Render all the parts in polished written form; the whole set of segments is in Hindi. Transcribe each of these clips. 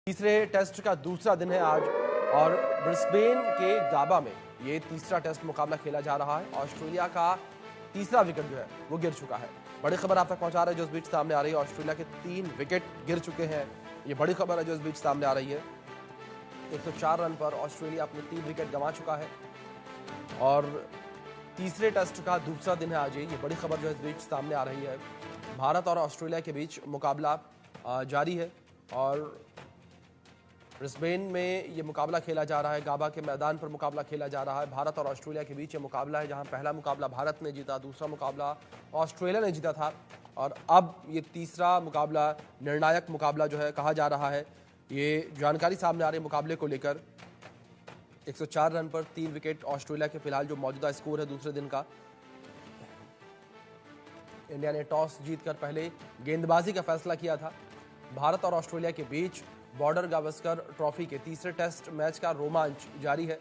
तीसरे टेस्ट का दूसरा दिन है आज और ब्रिस्बेन के गाबा में ये तीसरा टेस्ट मुकाबला खेला जा रहा है। ऑस्ट्रेलिया का तीसरा विकेट जो है वो गिर चुका है। बड़ी खबर आप तक पहुंचा रहे हैं जो इस बीच सामने आ रही है। ऑस्ट्रेलिया के 3 विकेट गिर चुके हैं। ये बड़ी खबर है जो इस बीच सामने आ रही है। 104 रन पर ऑस्ट्रेलिया अपने 3 विकेट गंवा चुका है और तीसरे टेस्ट का दूसरा दिन है आज। ये बड़ी खबर जो इस बीच सामने आ रही है। भारत और ऑस्ट्रेलिया के बीच मुकाबला जारी है और ब्रिस्बेन में ये मुकाबला खेला जा रहा है। गाबा के मैदान पर मुकाबला खेला जा रहा है। भारत और ऑस्ट्रेलिया के बीच ये मुकाबला है जहां पहला मुकाबला भारत ने जीता, दूसरा मुकाबला ऑस्ट्रेलिया ने जीता था और अब ये तीसरा मुकाबला निर्णायक मुकाबला जो है कहा जा रहा है। ये जानकारी सामने आ रही है मुकाबले को लेकर। 104 रन पर 3 विकेट ऑस्ट्रेलिया के फिलहाल जो मौजूदा स्कोर है दूसरे दिन का। इंडिया ने टॉस जीतकर पहले गेंदबाजी का फैसला किया था। भारत और ऑस्ट्रेलिया के बीच बॉर्डर गावस्कर ट्रॉफी के तीसरे टेस्ट मैच का रोमांच जारी है।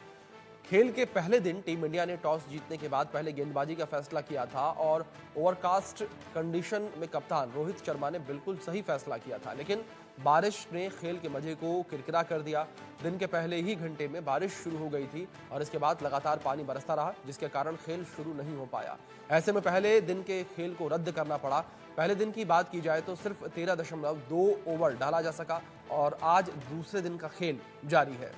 खेल के पहले दिन टीम इंडिया ने टॉस जीतने के बाद पहले गेंदबाजी का फैसला किया था और ओवरकास्ट कंडीशन में कप्तान रोहित शर्मा ने बिल्कुल सही फैसला किया था, लेकिन बारिश ने खेल के मजे को किरकिरा कर दिया। दिन के पहले ही घंटे में बारिश शुरू हो गई थी और इसके बाद लगातार पानी बरसता रहा, जिसके कारण खेल शुरू नहीं हो पाया। ऐसे में पहले दिन के खेल को रद्द करना पड़ा। पहले दिन की बात की जाए तो सिर्फ 13.2 ओवर डाला जा सका और आज दूसरे दिन का खेल जारी है।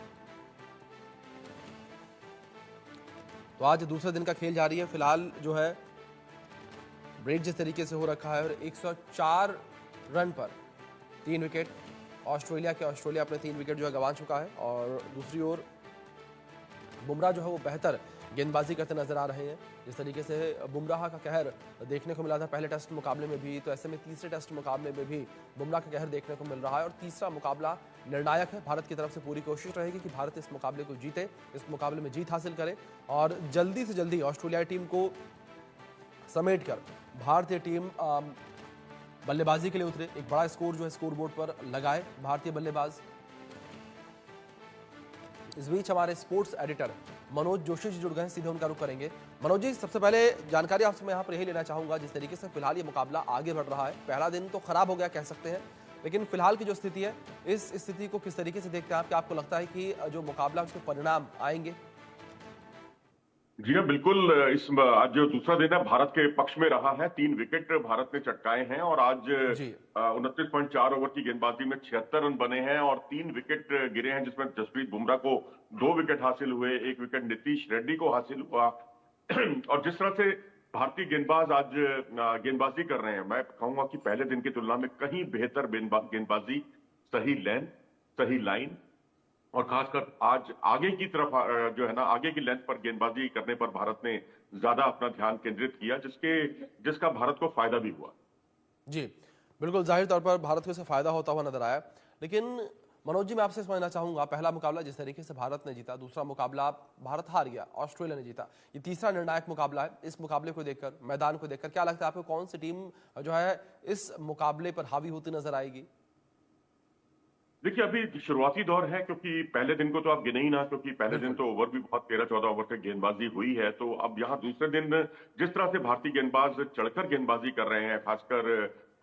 तो आज दूसरे दिन का खेल जारी है। फिलहाल जो है ब्रेक जिस तरीके से हो रखा है और 104 रन पर 3 विकेट ऑस्ट्रेलिया अपने 3 विकेट जो है गंवा चुका है और दूसरी ओर बुमराह जो है वो बेहतर गेंदबाजी करते नजर आ रहे हैं। जिस तरीके से बुमराह का कहर देखने को मिला था पहले टेस्ट मुकाबले में भी, तो ऐसे में तीसरे टेस्ट मुकाबले में भी बुमराह का कहर देखने को मिल रहा है और तीसरा मुकाबला निर्णायक है। भारत की तरफ से पूरी कोशिश रहेगी कि भारत इस मुकाबले को जीते, इस मुकाबले में जीत हासिल करे और जल्दी से जल्दी ऑस्ट्रेलियाई टीम को समेट कर भारतीय टीम बल्लेबाजी के लिए उतरे। एक बड़ा स्कोर जो है स्कोर बोर्ड पर लगाए भारतीय बल्लेबाज। इस बीच हमारे स्पोर्ट्स एडिटर मनोज जोशी जी जुड़ गए हैं, सीधे उनका रुख करेंगे। मनोज जी, सबसे पहले जानकारी आपसे मैं यहाँ पर यही लेना चाहूंगा, जिस तरीके से फिलहाल ये मुकाबला आगे बढ़ रहा है, पहला दिन तो खराब हो गया कह सकते हैं, लेकिन फिलहाल की जो स्थिति है इस स्थिति को किस तरीके से देखते हैं आप? क्या आपको लगता है कि जो मुकाबला उसके परिणाम आएंगे? जी हाँ, बिल्कुल। आज जो दूसरा दिन है भारत के पक्ष में रहा है। 3 विकेट भारत ने चटकाए हैं और आज 29.4 ओवर की गेंदबाजी में 76 रन बने हैं और 3 विकेट गिरे हैं, जिसमें जसप्रीत बुमराह को 2 विकेट हासिल हुए, 1 विकेट नीतीश रेड्डी को हासिल हुआ। और जिस तरह से भारतीय गेंदबाज आज गेंदबाजी कर रहे हैं, मैं कहूंगा कि पहले दिन की तुलना में कहीं बेहतर गेंदबाजी, सही लेंथ, सही लाइन और खासकर आज आगे की तरफ जो है ना, आगे की लेंथ पर गेंदबाजी करने पर भारत ने ज्यादा अपना ध्यान केंद्रित किया, जिसका भारत को फायदा भी हुआ। जी बिल्कुल, जाहिर तौर पर भारत को इससे फायदा होता हुआ नजर आया। लेकिन मनोज जी, मैं आपसे समझना चाहूंगा, पहला मुकाबला जिस तरीके से भारत ने जीता, दूसरा मुकाबला भारत हार गया, ऑस्ट्रेलिया ने जीता, ये तीसरा निर्णायक मुकाबला है। इस मुकाबले को देखकर, मैदान को देखकर क्या लगता है आपको, कौन सी टीम जो है इस मुकाबले पर हावी होती नजर आएगी? देखिए, अभी शुरुआती दौर है, क्योंकि पहले दिन को तो आप गिने ही ना, क्योंकि पहले दिन तो ओवर भी बहुत 13-14 ओवर तक गेंदबाजी हुई है। तो अब यहाँ दूसरे दिन जिस तरह से भारतीय गेंदबाज चढ़कर गेंदबाजी कर रहे हैं, खासकर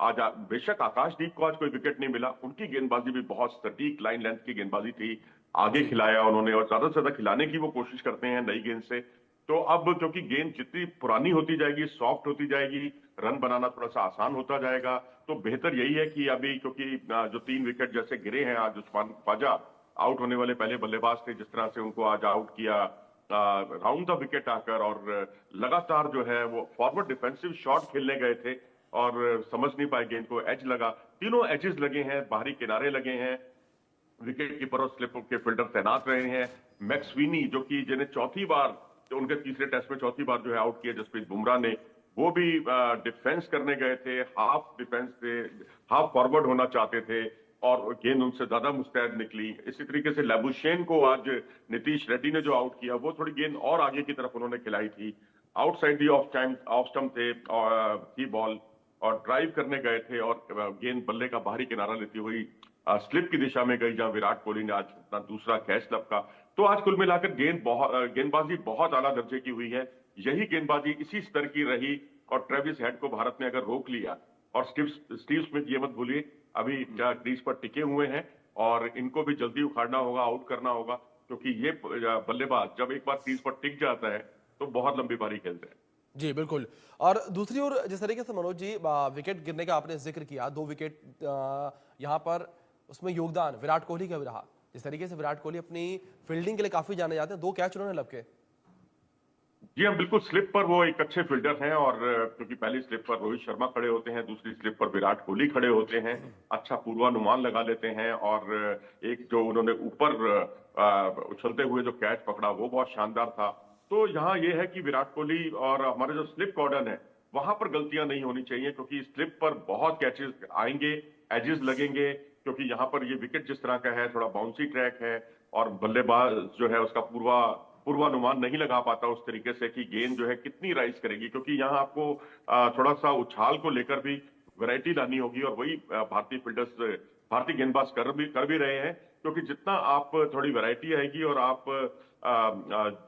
आज बेशक आकाशदीप को आज कोई विकेट नहीं मिला, उनकी गेंदबाजी भी बहुत सटीक लाइन लेंथ की गेंदबाजी थी। आगे खिलाया उन्होंने और ज्यादा से ज्यादा खिलाने की वो कोशिश करते हैं नई गेंद से। तो अब क्योंकि गेंद जितनी पुरानी होती जाएगी, सॉफ्ट होती जाएगी, रन बनाना थोड़ा सा आसान होता जाएगा। तो बेहतर यही है कि अभी, क्योंकि जो 3 विकेट जैसे गिरे हैं आज, उस्मान ख्वाजा आउट होने वाले पहले बल्लेबाज थे, जिस तरह से उनको आज आउट किया राउंड द विकेट आकर, और लगातार जो है वो फॉरवर्ड डिफेंसिव शॉट खेलने गए थे और समझ नहीं पाए गेंद को। एज लगा, तीनों एजेस लगे हैं, बाहरी किनारे लगे हैं, विकेट कीपर और स्लिप के फील्डर तैनात रहे हैं। मैक्सवीनी, जो कि जिन्हें चौथी बार, जो उनके तीसरे टेस्ट में चौथी बार जो है आउट किया जसप्रीत बुमराह ने, वो भी डिफेंस करने गए थे, हाफ डिफेंस थे, हाफ फॉरवर्ड होना चाहते थे और गेंद उनसे ज्यादा मुस्तैद निकली। इसी तरीके से लैबुशेन को आज नीतीश रेड्डी ने जो आउट किया, वो थोड़ी गेंद और आगे की तरफ उन्होंने खिलाई थी, आउटसाइड दी ऑफ स्टंप थे थी बॉल और ड्राइव करने गए थे और गेंद बल्ले का बाहरी किनारा लेती हुई स्लिप की दिशा में गई, जहां विराट कोहली ने आज अपना दूसरा कैच लपका। तो आज कुल मिलाकर गेंदबाजी बहुत आला दर्जे की हुई है। यही गेंदबाजी इसी स्तर की रही और ट्रेविस हेड को भारत ने अगर रोक लिया, और स्टीव स्मिथ, ये मत भूलिए, अभी क्रीज पर टिके हुए हैं, और इनको भी जल्दी उखाड़ना होगा, आउट करना होगा, क्योंकि ये बल्लेबाज जब एक बार क्रीज पर टिक जाता है तो बहुत लंबी पारी खेलते हैं। जी बिल्कुल। और दूसरी ओर जिस तरीके से मनोज जी विकेट गिरने का आपने जिक्र किया, 2 विकेट यहाँ पर उसमें योगदान विराट कोहली का भी रहा। जिस तरीके से विराट कोहली अपनी फील्डिंग के लिए काफी जाने जाते हैं, 2 कैच उन्होंने लपके। जी हाँ, बिल्कुल स्लिप पर वो एक अच्छे फील्डर हैं, और क्योंकि पहली स्लिप पर रोहित शर्मा खड़े होते हैं, दूसरी स्लिप पर विराट कोहली खड़े होते हैं, अच्छा पूर्वानुमान लगा लेते हैं, और एक जो उन्होंने ऊपर उछलते हुए जो कैच पकड़ा वो बहुत शानदार था। तो यहाँ ये है कि विराट कोहली और हमारे जो स्लिप कॉर्डन है वहां पर गलतियां नहीं होनी चाहिए, क्योंकि स्लिप पर बहुत कैचेस आएंगे, एजेस लगेंगे, क्योंकि यहाँ पर ये विकेट जिस तरह का है, थोड़ा बाउंसी ट्रैक है, और बल्लेबाज जो है उसका पूर्वानुमान नहीं लगा पाता उस तरीके से कि गेंद जो है कितनी राइज करेगी, क्योंकि यहाँ आपको थोड़ा सा उछाल को लेकर भी वैरायटी लानी होगी, और वही भारतीय गेंदबाज कर भी रहे हैं, क्योंकि जितना आप थोड़ी वैरायटी आएगी और आप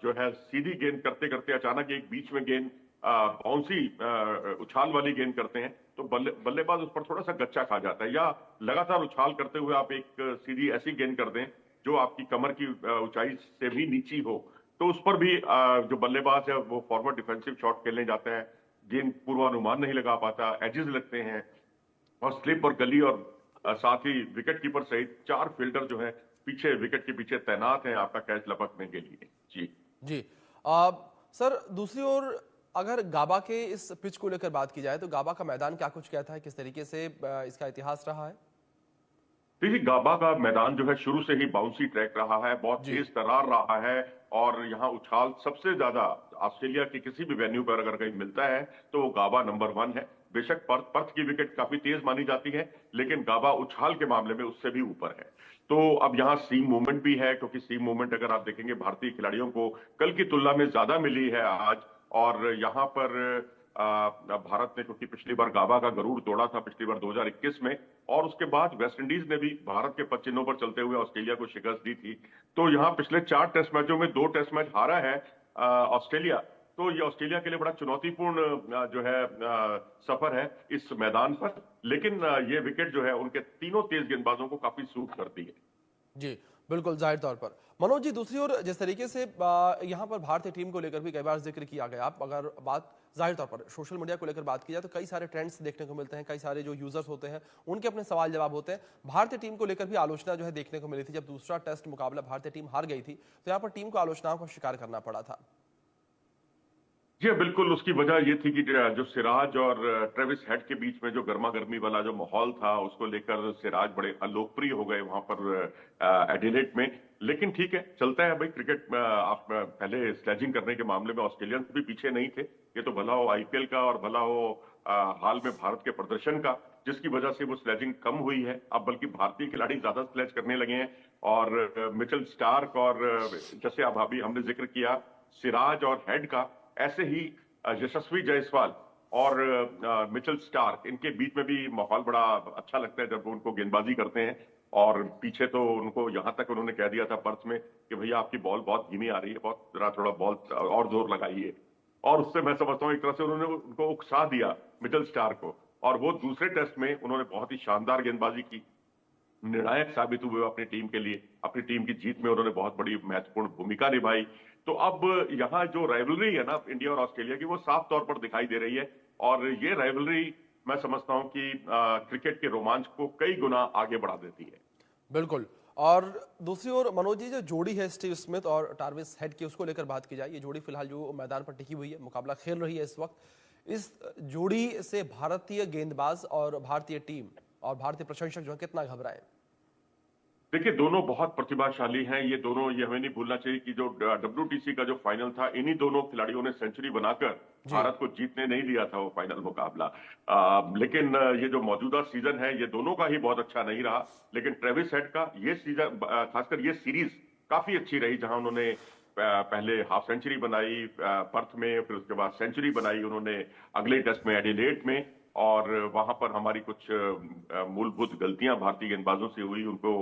जो है सीधी गेंद करते करते अचानक एक बीच में गेंद बाउंसी उछाल वाली गेंद करते हैं तो बल्लेबाज उस पर थोड़ा सा गच्चा खा जाता है, या लगातार उछाल करते हुए आप एक सीधी ऐसी गेंद कर दें जो आपकी कमर की ऊंचाई से भी नीची हो, तो उस पर भी जो बल्लेबाज है वो फॉरवर्ड डिफेंसिव शॉट खेलने जाता है, गेंद पूर्वानुमान नहीं लगा पाता, एजेस लगते हैं, और स्लिप और गली, और साथ ही विकेट कीपर सहित 4 फील्डर जो है पीछे विकेट के पीछे तैनात हैं आपका कैच लपकने के लिए। जी जी। सर दूसरी ओर अगर गाबा के इस पिच को लेकर बात की जाए तो गाबा का मैदान क्या कुछ कहता है, किस तरीके से इसका इतिहास रहा है? देखिए, गाबा का मैदान जो है शुरू से ही बाउंसी ट्रैक रहा है, बहुत जी। तेज तर्रार रहा है, और यहाँ उछाल सबसे ज्यादा ऑस्ट्रेलिया के किसी भी वेन्यू पर अगर कहीं मिलता है तो वो गाबा नंबर 1 है। बेशक पर्थ की विकेट काफी तेज मानी जाती है, लेकिन गाबा उछाल के मामले में उससे भी ऊपर है। तो अब यहाँ सीम मूवमेंट भी है, क्योंकि सीम मूवमेंट अगर आप देखेंगे भारतीय खिलाड़ियों को कल की तुलना में ज्यादा मिली है आज, और यहाँ पर भारत ने, क्योंकि पिछली बार गाबा का गरुड़ तोड़ा था पिछली बार 2021 में, और उसके बाद वेस्टइंडीज ने भी भारत के पद चिन्हों पर चलते हुए ऑस्ट्रेलिया को शिकस्त दी थी। तो यहाँ पिछले 4 टेस्ट मैचों में 2 टेस्ट मैच हारा है ऑस्ट्रेलिया। तो ये ऑस्ट्रेलिया के लिए बड़ा चुनौतीपूर्ण जो है सफर है इस मैदान पर, लेकिन ये विकेट जो है उनके तीनों तेज गेंदबाजों को काफी सूट करती है। जी बिल्कुल, जाहिर तौर पर। मनोज जी दूसरी ओर जिस तरीके से यहाँ पर भारतीय टीम को लेकर भी कई बार जिक्र किया गया, अगर बात जाहिर तौर पर सोशल मीडिया को लेकर बात की जाए तो कई सारे ट्रेंड्स देखने को मिलते हैं, कई सारे जो यूजर्स होते हैं उनके अपने सवाल जवाब होते हैं। भारतीय टीम को लेकर भी आलोचना जो है देखने को मिली थी, जब दूसरा टेस्ट मुकाबला भारतीय टीम हार गई थी तो यहाँ पर टीम को आलोचनाओं का शिकार करना पड़ा था। जी बिल्कुल, उसकी वजह ये थी कि जो सिराज और ट्रेविस हेड के बीच में जो गर्मा गर्मी वाला जो माहौल था उसको लेकर सिराज बड़े अलोकप्रिय हो गए वहां पर एडिलेड में। लेकिन ठीक है, चलता है भाई क्रिकेट। आप पहले स्लेजिंग करने के मामले में ऑस्ट्रेलियंस भी पीछे नहीं थे, ये तो भला हो आईपीएल का और भला हो हाल में भारत के प्रदर्शन का, जिसकी वजह से वो स्लेजिंग कम हुई है। अब बल्कि भारतीय खिलाड़ी ज्यादा स्लेज करने लगे हैं, और मिचेल स्टार्क और जैसे अब अभी हमने जिक्र किया सिराज और हेड का, ऐसे ही यशस्वी जायसवाल और मिचेल स्टार्क, इनके बीच में भी माहौल बड़ा अच्छा लगता है जब वो उनको गेंदबाजी करते हैं। और पीछे तो उनको यहां तक उन्होंने कह दिया था पर्थ में कि भैया आपकी बॉल बहुत धीमी आ रही है, बहुत थोड़ा बॉल और जोर लगाइए, और उससे मैं समझता हूँ एक तरह से उन्होंने उनको उकसा दिया मिचेल स्टार्क को। और वो दूसरे टेस्ट में उन्होंने बहुत ही शानदार गेंदबाजी की, निर्णायक साबित हुए अपनी टीम के लिए, अपनी टीम की जीत में उन्होंने बहुत बड़ी महत्वपूर्ण भूमिका निभाई। तो अब यहाँ जो राइवलरी है ना इंडिया और ऑस्ट्रेलिया की, वो साफ तौर पर दिखाई दे रही है, और ये राइवलरी मैं समझता हूँ कि क्रिकेट के रोमांच को कई गुना आगे बढ़ा देती है। बिल्कुल। और दूसरी ओर मनोज जी, जो जोड़ी है स्टीव स्मिथ और टार्विस हेड की, उसको लेकर बात की जाए, ये जोड़ी फिलहाल जो मैदान पर टिकी हुई है, मुकाबला खेल रही है इस वक्त, इस जोड़ी से भारतीय गेंदबाज और भारतीय टीम और भारतीय प्रशंसक जो है कितना घबराए? देखिए, दोनों बहुत प्रतिभाशाली हैं, ये दोनों, ये हमें नहीं भूलना चाहिए कि जो WTC का जो फाइनल था, इन्हीं दोनों खिलाड़ियों ने सेंचुरी बनाकर भारत को जीतने नहीं दिया था वो फाइनल मुकाबला। लेकिन ये जो मौजूदा सीजन है ये दोनों का ही बहुत अच्छा नहीं रहा, लेकिन ट्रेविस हेड का ये सीजन, खासकर ये सीरीज काफी अच्छी रही, जहां उन्होंने पहले हाफ सेंचुरी बनाई पर्थ में, फिर उसके बाद सेंचुरी बनाई उन्होंने अगले टेस्ट में एडिलेड में, और वहां पर हमारी कुछ मूलभूत गलतियां भारतीय गेंदबाजों से हुई। उनको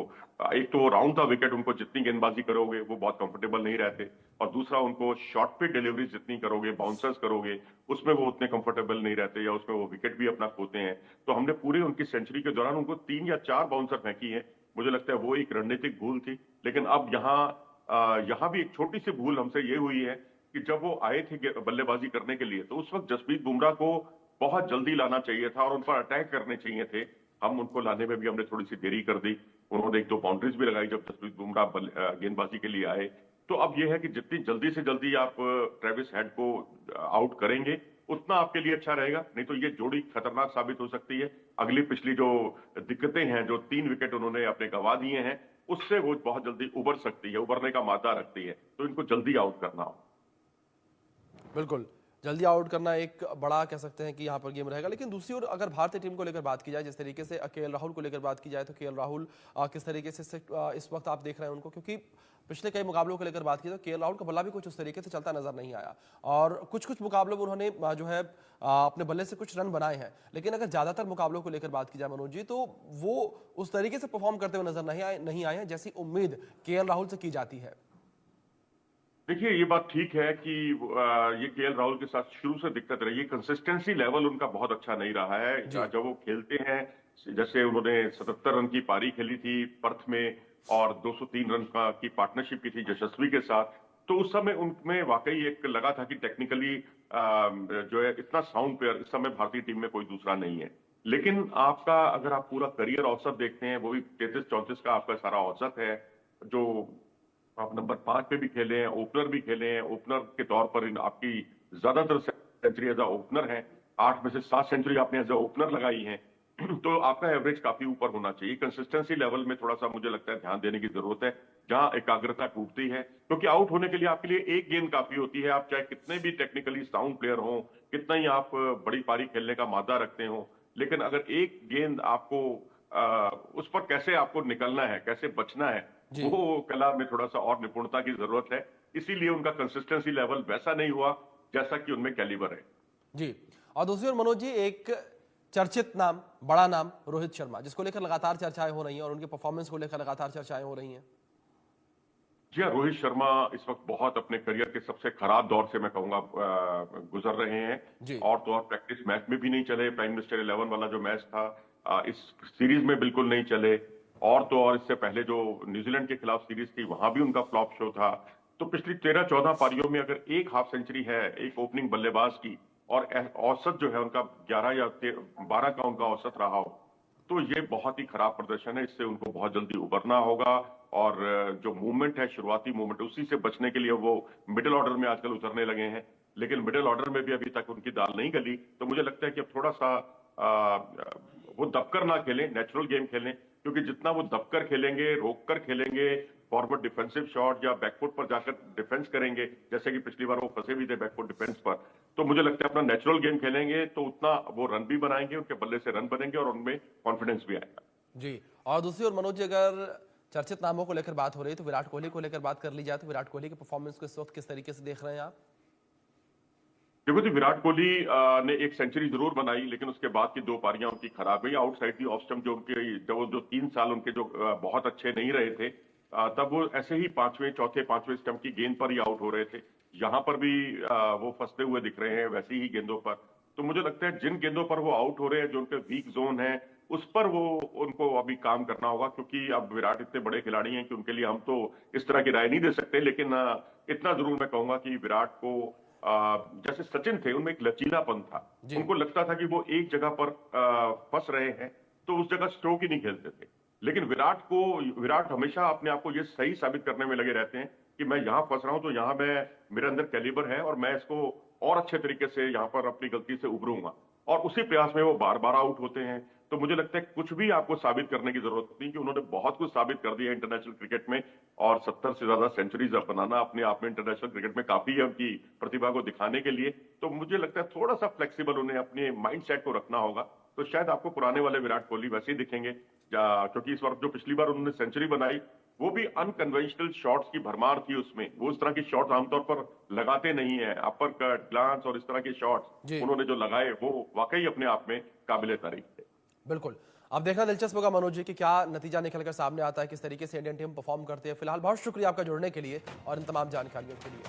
एक तो राउंड था विकेट, उनको जितनी गेंदबाजी करोगे वो बहुत कंफर्टेबल नहीं रहते, और दूसरा उनको शॉर्ट पिच डिलीवरी जितनी करोगे, बाउंसर्स करोगे, उसमें वो उतने कंफर्टेबल नहीं रहते, या उसमें वो विकेट भी अपना खोते हैं। तो हमने पूरी उनकी सेंचुरी के दौरान उनको 3 या 4 बाउंसर फेंकी है, मुझे लगता है वो एक रणनीतिक भूल थी। लेकिन अब यहाँ भी एक छोटी सी भूल हमसे ये हुई है कि जब वो आए थे बल्लेबाजी करने के लिए, तो उस वक्त जसप्रीत बुमराह को बहुत जल्दी लाना चाहिए था और उन पर अटैक करने चाहिए थे। हम उनको लाने में भी हमने थोड़ी सी देरी कर दी। उन्होंने 1-2 बाउंड्रीज भी लगाई जब जसप्रीत बुमराह गेंदबाजी के लिए आए। तो अब यह है कि जितनी जल्दी से जल्दी आप ट्रेविस हेड को आउट करेंगे, उतना आपके लिए अच्छा रहेगा। नहीं तो ये जोड़ी खतरनाक साबित हो सकती है। अगली पिछली जो दिक्कतें हैं, जो 3 विकेट उन्होंने अपने गंवा दिए हैं, उससे वो बहुत जल्दी उबर सकती है, उबरने का मादा रखती है। तो इनको जल्दी आउट करना हो। बिल्कुल, जल्दी आउट करना एक बड़ा कह सकते हैं कि यहाँ पर गेम रहेगा। लेकिन दूसरी ओर अगर भारतीय टीम को लेकर बात की जाए, जिस तरीके से केएल राहुल को लेकर बात की जाए, तो केएल राहुल किस तरीके से इस वक्त आप देख रहे हैं उनको, क्योंकि पिछले कई मुकाबलों को लेकर बात की तो केएल राहुल का बल्ला भी कुछ उस तरीके से चलता नजर नहीं आया और कुछ मुकाबलों में उन्होंने जो है अपने बल्ले से कुछ रन बनाए हैं। लेकिन अगर ज्यादातर मुकाबलों को लेकर बात की जाए मनोज जी, तो वो उस तरीके से परफॉर्म करते हुए नजर नहीं आए हैं जैसी उम्मीद केएल राहुल से की जाती है। देखिए, ये बात ठीक है कि ये केएल राहुल के साथ शुरू से दिक्कत रही है। कंसिस्टेंसी लेवल उनका बहुत अच्छा नहीं रहा है। जब वो खेलते हैं, जैसे उन्होंने 77 रन की पारी खेली थी पर्थ में और 203 रन की पार्टनरशिप की थी यशस्वी के साथ, तो उस समय उनमें वाकई एक लगा था कि टेक्निकली जो है इतना साउंड प्लेयर इस समय भारतीय टीम में कोई दूसरा नहीं है। लेकिन आपका अगर आप पूरा करियर औसत देखते हैं, वो भी 33-34 का आपका सारा औसत है, जो आप नंबर 5 पे भी खेले हैं, ओपनर भी खेले हैं। ओपनर के तौर पर आपकी ज्यादातर सेंचुरी एज अ ओपनर है। 8 में से 7 सेंचुरी आपने एज अ ओपनर लगाई है। तो आपका एवरेज काफी ऊपर होना चाहिए। कंसिस्टेंसी लेवल में थोड़ा सा मुझे लगता है ध्यान देने की जरूरत है, जहां एकाग्रता टूटती है। क्योंकि आउट होने के लिए आपके लिए एक गेंद काफी होती है। आप चाहे कितने भी टेक्निकली साउंड प्लेयर हो, कितना ही आप बड़ी पारी खेलने का मादा रखते हो, लेकिन अगर एक गेंद आपको उस पर कैसे आपको निकलना है, कैसे बचना है, वो कला में थोड़ा सा और निपुणता की जरूरत है। इसीलिए उनका कंसिस्टेंसी लेवल वैसा नहीं हुआ जैसा कि उनमें कैलिबर है। जी, और दूसरी ओर मनोज जी, एक चर्चित नाम, बड़ा नाम रोहित शर्मा, जिसको लेकर लगातार चर्चाएं हो रही हैं और उनके परफॉर्मेंस को लेकर लगातार चर्चाएं हो रही हैं। जी हाँ, रोहित शर्मा इस वक्त बहुत अपने करियर के सबसे खराब दौर से मैं कहूंगा गुजर रहे हैं। और तो और प्रैक्टिस मैच में भी नहीं चले। प्राइम मिनिस्टर 11 वाला जो मैच था, इस सीरीज में बिल्कुल नहीं चले। और तो और इससे पहले जो न्यूजीलैंड के खिलाफ सीरीज थी, वहां भी उनका फ्लॉप शो था। तो पिछली 13-14 पारियों में अगर एक हाफ सेंचुरी है एक ओपनिंग बल्लेबाज की, और औसत जो है उनका 11 या 12 का उनका औसत रहा हो, तो ये बहुत ही खराब प्रदर्शन है। इससे उनको बहुत जल्दी उबरना होगा। और जो मूवमेंट है, शुरुआती मूवमेंट, उसी से बचने के लिए वो मिडिल ऑर्डर में आजकल उतरने लगे हैं। लेकिन मिडिल ऑर्डर में भी अभी तक उनकी दाल नहीं गली। तो मुझे लगता है कि अब थोड़ा सा वो दबकर ना खेलें, नेचुरल गेम खेलें। क्योंकि जितना वो दबकर खेलेंगे, रोककर खेलेंगे, फॉरवर्ड डिफेंसिव शॉट या बैकफुट पर जाकर डिफेंस करेंगे, जैसे कि पिछली बार वो फंसे भी थे बैकफुट डिफेंस पर, तो मुझे लगता है अपना नेचुरल गेम खेलेंगे तो उतना वो रन भी बनाएंगे, उनके बल्ले से रन बनेंगे और उनमें कॉन्फिडेंस भी आएगा। जी, और दूसरी ओर मनोज जी, अगर चर्चित नामों को लेकर बात हो रही है तो विराट कोहली को लेकर बात कर ली जाए तो विराट कोहली के परफॉर्मेंस को इस वक्त किस तरीके से देख रहे हैं आप? देखो जी, विराट कोहली ने एक सेंचुरी जरूर बनाई, लेकिन उसके बाद की 2 पारियां उनकी खराब गई। आउटसाइड दी ऑफ स्टंप जो उनके जो 3 साल उनके जो बहुत अच्छे नहीं रहे थे, तब वो ऐसे ही 5वें, चौथे, 5वें स्टंप की गेंद पर ही आउट हो रहे थे। यहाँ पर भी वो फंसते हुए दिख रहे हैं वैसी ही गेंदों पर। तो मुझे लगता है जिन गेंदों पर वो आउट हो रहे हैं, जो उनके वीक जोन है, उस पर वो उनको अभी काम करना होगा। क्योंकि अब विराट इतने बड़े खिलाड़ी हैं कि उनके लिए हम तो इस तरह की राय नहीं दे सकते। लेकिन इतना जरूर मैं कहूंगा कि विराट को जैसे सचिन थे, उनमें एक लचीलापन था। उनको लगता था कि वो एक जगह पर फंस रहे हैं तो उस जगह स्ट्रोक ही नहीं खेलते थे। लेकिन विराट हमेशा अपने आप को ये सही साबित करने में लगे रहते हैं कि मैं यहां फंस रहा हूं तो यहां मेरे अंदर कैलिबर है और मैं इसको और अच्छे तरीके से यहां पर अपनी गलती से उभरूंगा। और उसी प्रयास में वो बार बार आउट होते हैं। तो मुझे लगता है कुछ भी आपको साबित करने की जरूरत नहीं, कि उन्होंने बहुत कुछ साबित कर दिया इंटरनेशनल क्रिकेट में। और 70 से ज्यादा सेंचुरीज बनाना अपने आप में इंटरनेशनल क्रिकेट में काफी है उनकी प्रतिभा को दिखाने के लिए। तो मुझे लगता है थोड़ा सा फ्लेक्सिबल उन्हें अपने माइंड सेट को रखना होगा। तो शायद आपको पुराने वाले विराट कोहली वैसे ही दिखेंगे। क्योंकि इस बार जो पिछली बार उन्होंने सेंचुरी बनाई, वो भी अनकन्वेंशनल शॉट्स की भरमार थी उसमें। वो इस तरह की शॉट्स आमतौर पर लगाते नहीं है। अपर कट, ग्लांस और इस तरह के शॉट्स उन्होंने जो लगाए, वो वाकई अपने आप में काबिले तारीफ थे। बिल्कुल, अब देखना दिलचस्प होगा मनोज जी कि क्या नतीजा निकलकर सामने आता है, किस तरीके से इंडियन टीम परफॉर्म करती है। फिलहाल बहुत शुक्रिया आपका जुड़ने के लिए और इन तमाम जानकारियों के लिए।